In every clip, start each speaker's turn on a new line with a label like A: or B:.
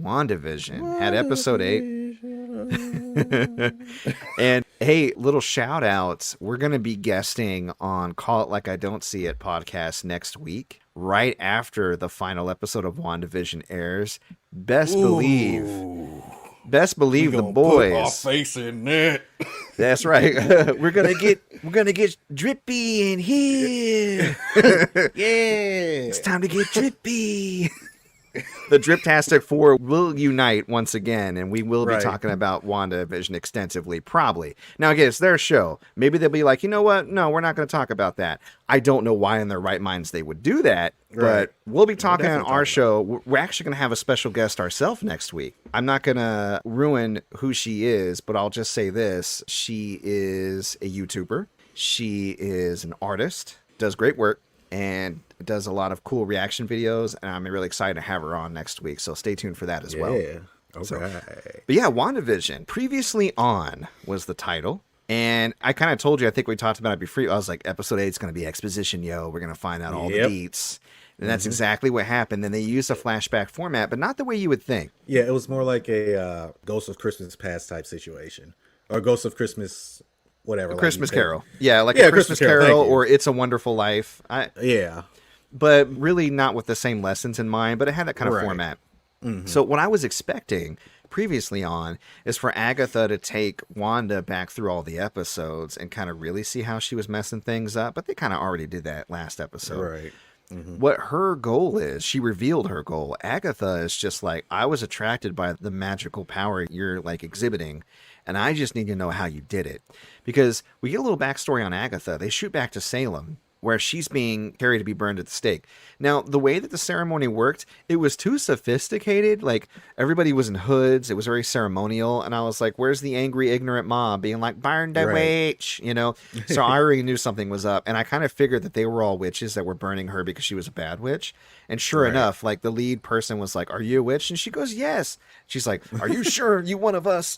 A: WandaVision had episode 8. And hey, little shout outs. We're going to be guesting on Call It Like I Don't See It podcast next week, right after the final episode of WandaVision airs. Best believe the boys.
B: Put our face in it.
A: That's right. We're gonna get drippy in here.
B: Yeah.
A: It's time to get drippy. The Driptastic Four will unite once again, and we will be talking about WandaVision extensively, probably. Now, again, it's their show. Maybe they'll be like, you know what? No, we're not going to talk about that. I don't know why in their right minds they would do that, but we'll be talking on our show. We're actually going to have a special guest ourselves next week. I'm not going to ruin who she is, but I'll just say this. She is a YouTuber. She is an artist, does great work, and does a lot of cool reaction videos, and I'm really excited to have her on next week, so stay tuned for that as well.
B: Yeah, okay.
A: So, but yeah, WandaVision, Previously On was the title, and I kind of told you, I think we talked about it before, I was like, episode 8 is going to be exposition, yo, we're going to find out all the deets, and that's exactly what happened, and they used a flashback format, but not the way you would think.
B: Yeah, it was more like a Ghost of Christmas Past type situation, or Ghost of Christmas... whatever.
A: Christmas Carol. Yeah, like a Christmas Carol or It's a Wonderful Life. But really not with the same lessons in mind, but it had that kind of format. Mm-hmm. So what I was expecting Previously On is for Agatha to take Wanda back through all the episodes and kind of really see how she was messing things up, but they kind of already did that last episode.
B: Right. Mm-hmm.
A: What her goal is, she revealed her goal. Agatha is just like, I was attracted by the magical power you're like exhibiting, and I just need to know how you did it. Because we get a little backstory on Agatha. They shoot back to Salem, where she's being carried to be burned at the stake. Now, the way that the ceremony worked, it was too sophisticated. Like, everybody was in hoods. It was very ceremonial. And I was like, where's the angry, ignorant mom being like, burn the witch, you know? So I already knew something was up. And I kind of figured that they were all witches that were burning her because she was a bad witch. And sure enough, like, the lead person was like, are you a witch? And she goes, yes. She's like, are you sure you one of us?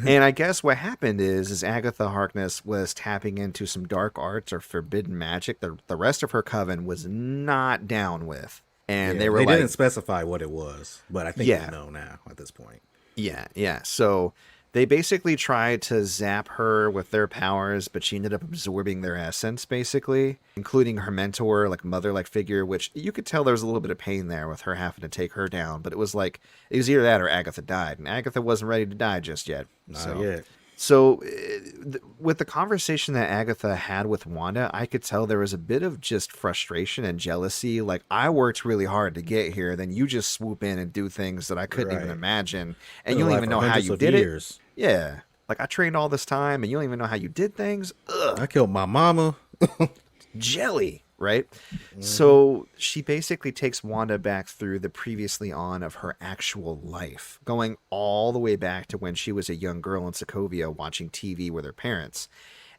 A: And I guess what happened is Agatha Harkness was tapping into some dark arts or forbidden magic that the rest of her coven was not down with. And they
B: didn't specify what it was, but I think we know now at this point.
A: Yeah. So they basically tried to zap her with their powers, but she ended up absorbing their essence, basically, including her mentor, like mother-like figure, which you could tell there was a little bit of pain there with her having to take her down. But it was like, it was either that or Agatha died. And Agatha wasn't ready to die just yet.
B: Not yet.
A: So with the conversation that Agatha had with Wanda, I could tell there was a bit of just frustration and jealousy. Like, I worked really hard to get here, then you just swoop in and do things that I couldn't even imagine. And you don't even know how you did it. Yeah. Like, I trained all this time and you don't even know how you did things. Ugh.
B: I killed my mama.
A: Jelly, right? Mm-hmm. So she basically takes Wanda back through the Previously On of her actual life, going all the way back to when she was a young girl in Sokovia watching TV with her parents.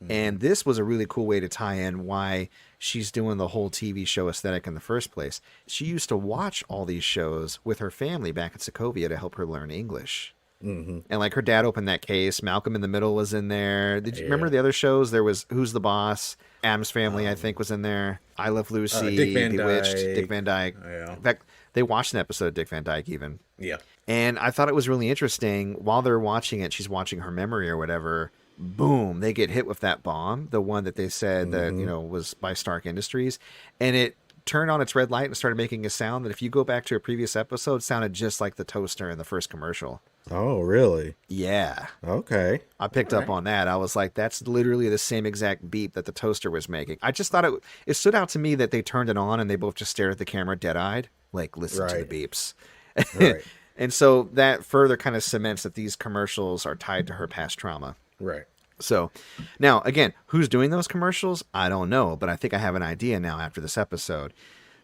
A: Mm-hmm. And this was a really cool way to tie in why she's doing the whole TV show aesthetic in the first place. She used to watch all these shows with her family back in Sokovia to help her learn English. Mm-hmm. And like her dad opened that case. Malcolm in the Middle was in there. Did you remember the other shows? There was Who's the Boss? Addams Family, I think, was in there. I Love Lucy,
B: Dick Van
A: Bewitched,
B: Dyke.
A: Dick Van Dyke.
B: Yeah.
A: In fact, they watched an episode of Dick Van Dyke even.
B: Yeah.
A: And I thought it was really interesting. While they're watching it, she's watching her memory or whatever. Boom, they get hit with that bomb, the one that they said that, you know, was by Stark Industries. And it turned on its red light and started making a sound that if you go back to a previous episode, sounded just like the toaster in the first commercial.
B: Oh, really?
A: Yeah.
B: Okay.
A: I picked up on that. I was like, that's literally the same exact beep that the toaster was making. I just thought it stood out to me that they turned it on and they both just stared at the camera dead-eyed, like, listen to the beeps.
B: Right.
A: And so that further kind of cements that these commercials are tied to her past trauma.
B: Right.
A: So now, again, who's doing those commercials? I don't know, but I think I have an idea now after this episode.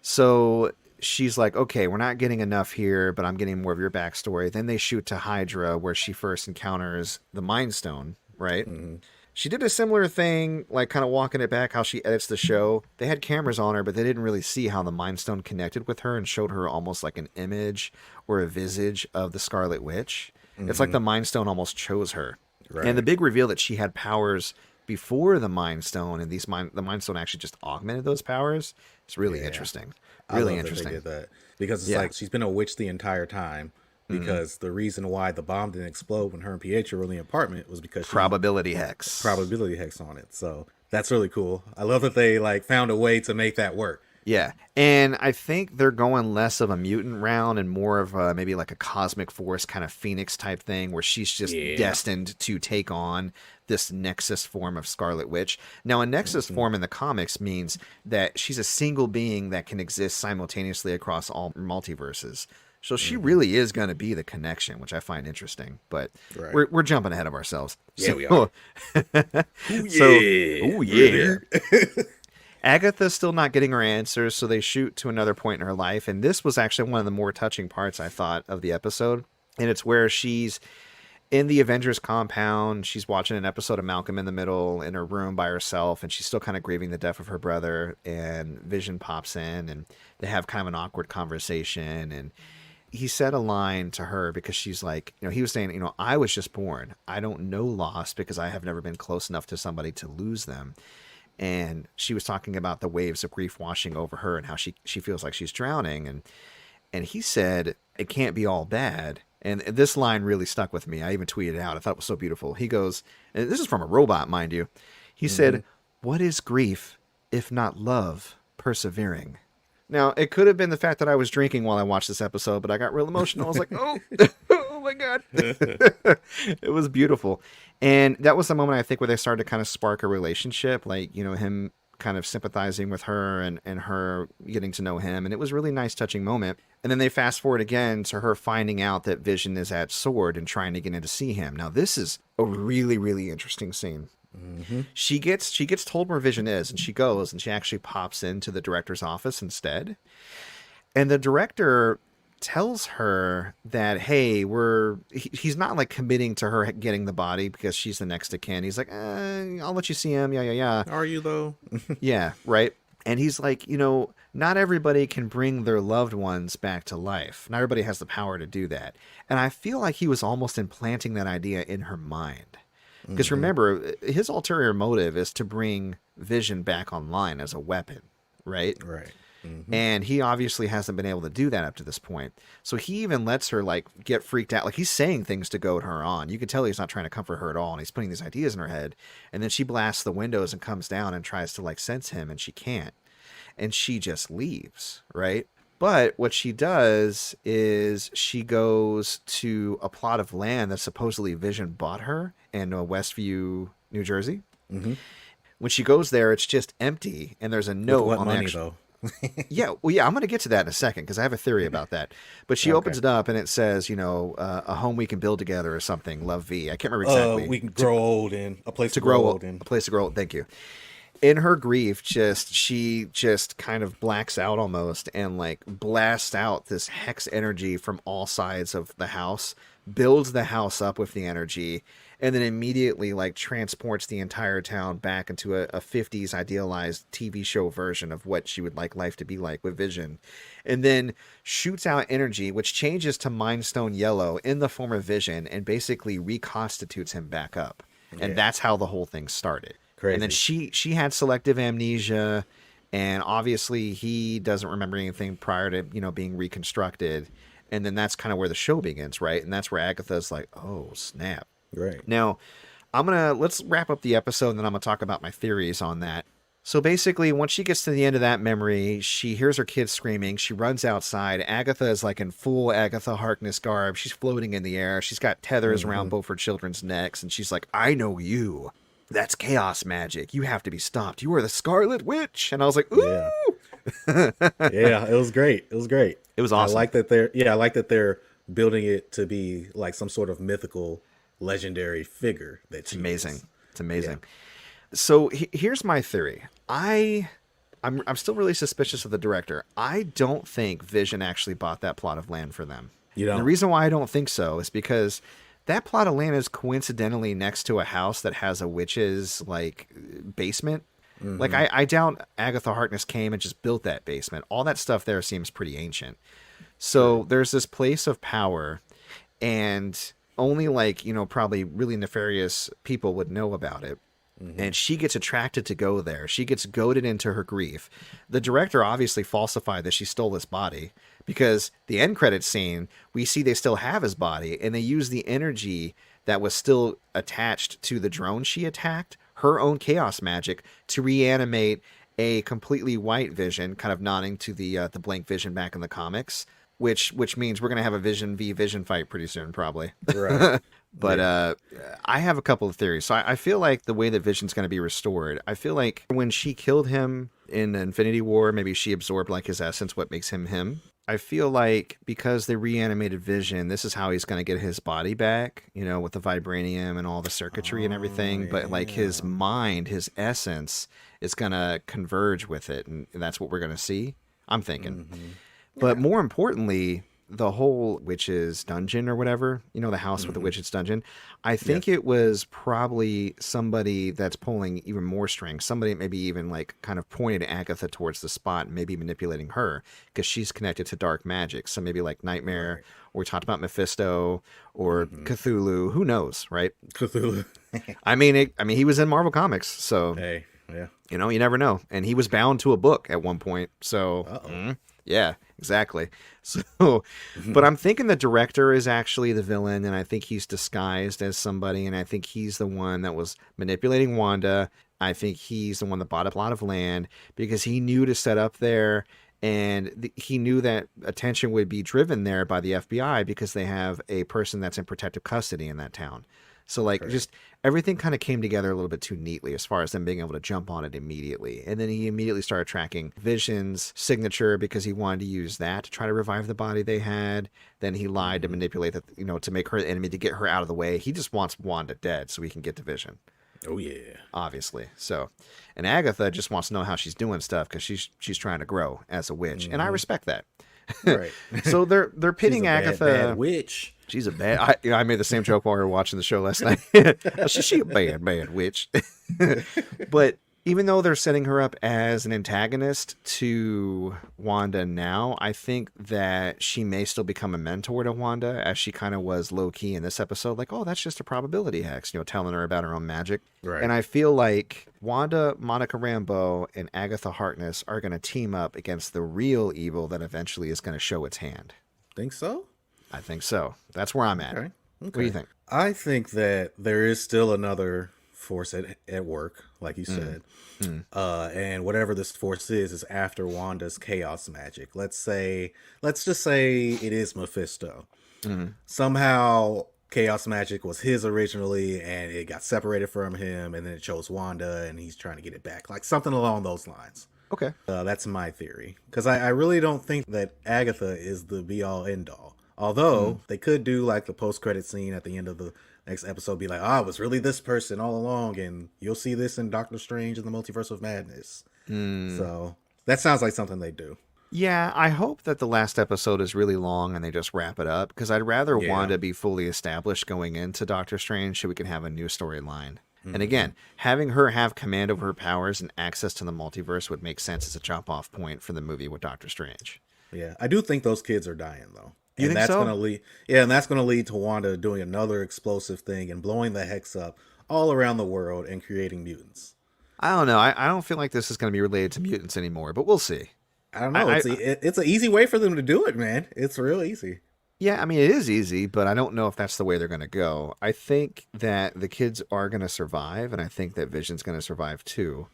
A: So she's like, okay, we're not getting enough here, but I'm getting more of your backstory. Then they shoot to Hydra, where she first encounters the Mind Stone, right? Mm-hmm. She did a similar thing, like kind of walking it back, how she edits the show. They had cameras on her, but they didn't really see how the Mind Stone connected with her and showed her almost like an image or a visage of the Scarlet Witch. Mm-hmm. It's like the Mind Stone almost chose her. Right. And the big reveal that she had powers before the Mind Stone, and the Mind Stone actually just augmented those powers. It's really interesting. Really interesting.
B: That they did that. Because it's like she's been a witch the entire time,
A: Mhm.
B: because the reason why the bomb didn't explode when her and Pietro were in the apartment was because she
A: Probability hex.
B: probability hex on it. So that's really cool. I love that they like found a way to make that work.
A: Yeah, and I think they're going less of a mutant round and more of maybe like a cosmic force kind of phoenix type thing where she's just
B: Yeah.
A: destined to take on this Nexus form of Scarlet Witch. Now, a Nexus
B: Hmm.
A: form in the comics means that she's a single being that can exist simultaneously across all multiverses. So she
B: Hmm.
A: really is going to be the connection, which I find interesting. But
B: Right.
A: we're jumping ahead of ourselves.
B: Yeah, we are. Ooh,
A: So,
B: yeah.
A: oh yeah. Agatha's still not getting her answers, so they shoot to another point in her life. And this was actually one of the more touching parts, I thought, of the episode. And it's where she's in the Avengers compound. She's watching an episode of Malcolm in the Middle in her room by herself, and she's still kind of grieving the death of her brother. And Vision pops in, and they have kind of an awkward conversation. And he said a line to her because she's like, he was saying, I was just born. I don't know loss because I have never been close enough to somebody to lose them. And she was talking about the waves of grief washing over her and how she feels like she's drowning. And he said, it can't be all bad. And this line really stuck with me. I even tweeted it out. I thought it was so beautiful. He goes, and this is from a robot, mind you. He said, what is grief if not love persevering? Now, it could have been the fact that I was drinking while I watched this episode, but I got real emotional. I was like, oh, oh my God. It was beautiful. And that was the moment, I think, where they started to kind of spark a relationship, like, him kind of sympathizing with her and her getting to know him. And it was a really nice, touching moment. And then they fast forward again to her finding out that Vision is at Sword and trying to get in to see him. Now, this is a really, really interesting scene.
B: Hmm.
A: She gets told where Vision is, and she goes, and she actually pops into the director's office instead. And the director tells her that, hey, he's not like committing to her getting the body because she's the next of kin. He's like, I'll let you see him. Yeah, yeah, yeah.
B: Are you though?
A: Yeah, right. And he's like, not everybody can bring their loved ones back to life. Not everybody has the power to do that. And I feel like he was almost implanting that idea in her mind. Because remember, his ulterior motive is to bring Vision back online as a weapon, right?
B: Right. Hmm.
A: And he obviously hasn't been able to do that up to this point. So he even lets her like get freaked out. Like he's saying things to goad her on. You can tell he's not trying to comfort her at all. And he's putting these ideas in her head. And then she blasts the windows and comes down and tries to like sense him, and she can't. And she just leaves, right? But what she does is she goes to a plot of land that supposedly Vision bought her in Westview, New Jersey.
B: Hmm.
A: When she goes there, it's just empty, and there's a
B: With
A: note
B: what
A: on
B: money
A: the
B: though?
A: yeah, well, yeah, I'm going to get to that in a second because I have a theory about that. But she opens
B: Okay.
A: it up and it says, a home we can build together or something. Love V. I can't remember exactly.
B: We can grow old in a place
A: To
B: to grow
A: grow
B: old in.
A: a place to grow old. Thank you. In her grief, she just kind of blacks out almost and like blasts out this hex energy from all sides of the house, builds the house up with the energy, and then immediately like transports the entire town back into a 50s idealized TV show version of what she would like life to be like with Vision. And then shoots out energy, which changes to Mind Stone Yellow in the form of Vision and basically reconstitutes him back up. And
B: Yeah.
A: that's how the whole thing started. And then
B: Crazy.
A: she had selective amnesia, and obviously he doesn't remember anything prior to being reconstructed. And then that's kind of where the show begins, right? And that's where Agatha's like, oh snap.
B: Right.
A: Now let's wrap up the episode, and then I'm gonna talk about my theories on that. So basically, once she gets to the end of that memory, she hears her kids screaming. She runs outside. Agatha is like in full Agatha Harkness garb. She's floating in the air. She's got tethers around both her children's necks, and she's like, I know you. That's chaos magic. You have to be stopped. You are the Scarlet Witch. And I was like, ooh.
B: Yeah. Yeah, it was great. It was great.
A: It was awesome.
B: I like that they're building it to be like some sort of mythical, legendary figure that she
A: Amazing.
B: is.
A: It's amazing. So here's my theory. I'm still really suspicious of the director. I don't think Vision actually bought that plot of land for them.
B: You
A: And
B: know?
A: the reason why I don't think so is because that plot of land is coincidentally next to a house that has a witch's like basement. Like I doubt Agatha Harkness came and just built that basement. All that stuff there seems pretty ancient. So there's this place of power, and only like, probably really nefarious people would know about it. And she gets attracted to go there. She gets goaded into her grief. The director obviously falsified that she stole this body because the end credits scene, we see they still have his body, and they use the energy that was still attached to the drone she attacked, her own chaos magic, to reanimate a completely white Vision, kind of nodding to the blank Vision back in the comics, which means we're gonna have a Vision v Vision fight pretty soon, probably.
B: Right.
A: But
B: Yeah.
A: I have a couple of theories. So I feel like the way that Vision's going to be restored, I feel like when she killed him in Infinity War, maybe she absorbed like his essence, what makes him him. I feel like because they reanimated Vision, this is how he's going to get his body back, with the vibranium and all the circuitry and everything. But like his
B: Yeah.
A: mind, his essence is going to converge with it. And that's what we're going to see. I'm thinking. But more importantly, the whole witch's dungeon or whatever, the house with the witch's dungeon, I think it was probably somebody that's pulling even more strings. Somebody maybe even like kind of pointed Agatha towards the spot, maybe manipulating her because she's connected to dark magic. So maybe like Nightmare,
B: Right.
A: or we talked about Mephisto or Cthulhu. Who knows, right?
B: Cthulhu.
A: I mean, he was in Marvel Comics, so
B: Hey, yeah.
A: you never know. And he was bound to a book at one point, so
B: Uh-oh.
A: yeah, exactly. So, but I'm thinking the director is actually the villain, and I think he's disguised as somebody, and I think he's the one that was manipulating Wanda. I think he's the one that bought a lot of land because he knew to set up there, and he knew that attention would be driven there by the FBI because they have a person that's in protective custody in that town. So like just everything kind of came together a little bit too neatly as far as them being able to jump on it immediately. And then he immediately started tracking Vision's signature because he wanted to use that to try to revive the body they had. Then he lied to manipulate that, to make her the enemy, to get her out of the way. He just wants Wanda dead so he can get to Vision,
B: Oh yeah.
A: obviously. So, and Agatha just wants to know how she's doing stuff because she's trying to grow as a witch, and I respect that.
B: Right.
A: So they're
B: She's
A: pitting
B: a
A: Agatha.
B: bad witch.
A: She's a bad. I made the same joke while we were watching the show last night. She a bad witch. But even though they're setting her up as an antagonist to Wanda now, I think that she may still become a mentor to Wanda, as she kind of was low key in this episode. Like, oh, that's just a probability hex, telling her about her own magic.
B: Right.
A: And I feel like Wanda, Monica Rambeau, and Agatha Harkness are going to team up against the real evil that eventually is going to show its hand.
B: Think so?
A: I think so. That's where I'm at.
B: Okay.
A: What do you think?
B: I think that there is still another force at work, like you said. And whatever this force is after Wanda's chaos magic. Let's just say it is Mephisto. Somehow chaos magic was his originally, and it got separated from him, and then it chose Wanda, and he's trying to get it back. Like something along those lines.
A: Okay.
B: That's my theory. Because I really don't think that Agatha is the be-all, end-all. Although they could do like the post-credit scene at the end of the next episode, be like, it was really this person all along, and you'll see this in Doctor Strange and the Multiverse of Madness. So that sounds like something they do.
A: Yeah, I hope that the last episode is really long and they just wrap it up, because I'd rather
B: Yeah.
A: Wanda be fully established going into Doctor Strange so we can have a new storyline. And again, having her have command over her powers and access to the multiverse would make sense as a jump-off point for the movie with Doctor Strange.
B: Yeah, I do think those kids are dying though.
A: You
B: And
A: think
B: that's
A: so?
B: gonna lead and that's gonna lead to Wanda doing another explosive thing and blowing the hex up all around the world and creating mutants.
A: I don't know. I don't feel like this is going to be related to mutants anymore, but we'll see.
B: I don't know.
A: I-
B: It's an easy way for them to do it, man. It's real easy.
A: Yeah, I mean, it is easy, but I don't know if that's the way they're going to go. I think that the kids are going to survive, and I think that Vision's going to survive too.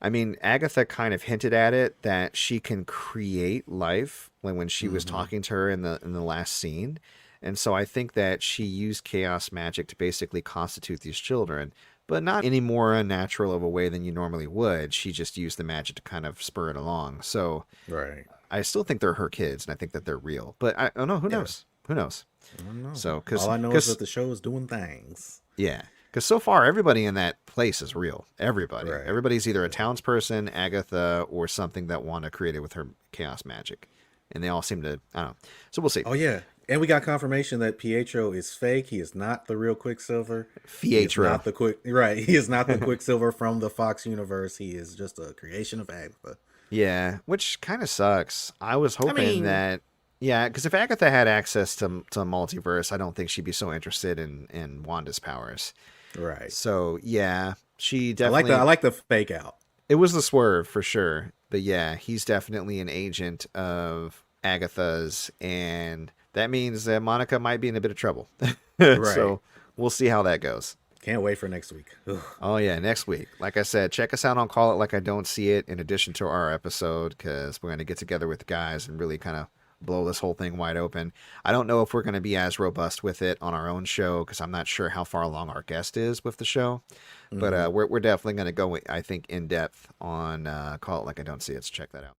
A: I mean, Agatha kind of hinted at it, that she can create life when she was talking to her in the last scene. And so I think that she used chaos magic to basically constitute these children, but not any more unnatural of a way than you normally would. She just used the magic to kind of spur it along. So
B: Right.
A: I still think they're her kids, and I think that they're real. But I don't know. Who knows? Who knows?
B: I don't know.
A: So,
B: all I know is that the show is doing things.
A: yeah, because so far everybody in that place is real. Everybody,
B: Right.
A: everybody's either a townsperson, Agatha, or something that Wanda created with her chaos magic, and they all seem to. I don't know. So we'll see.
B: Oh yeah. And we got confirmation that Pietro is fake. He is not the real Quicksilver. He is
A: Pietro.
B: not the right. He is not the Quicksilver from the Fox universe. He is just a creation of Agatha.
A: Yeah, which kind of sucks. I was hoping
B: mean-
A: that. Yeah, because if Agatha had access to multiverse, I don't think she'd be so interested in Wanda's powers.
B: Right.
A: So yeah, she
B: I
A: definitely.
B: like the fake out.
A: It was the swerve for sure. But yeah, he's definitely an agent of Agatha's, and that means that Monica might be in a bit of trouble.
B: Right.
A: So we'll see how that goes.
B: Can't wait for next week. Ugh.
A: Oh yeah, next week. Like I said, check us out on Call It Like I Don't See It in addition to our episode, because we're going to get together with the guys and really kind of blow this whole thing wide open. I don't know if we're going to be as robust with it on our own show, because I'm not sure how far along our guest is with the show. But
B: Mhm.
A: we're definitely going to go, I think, in depth on Call It Like I Don't See It. So check that out.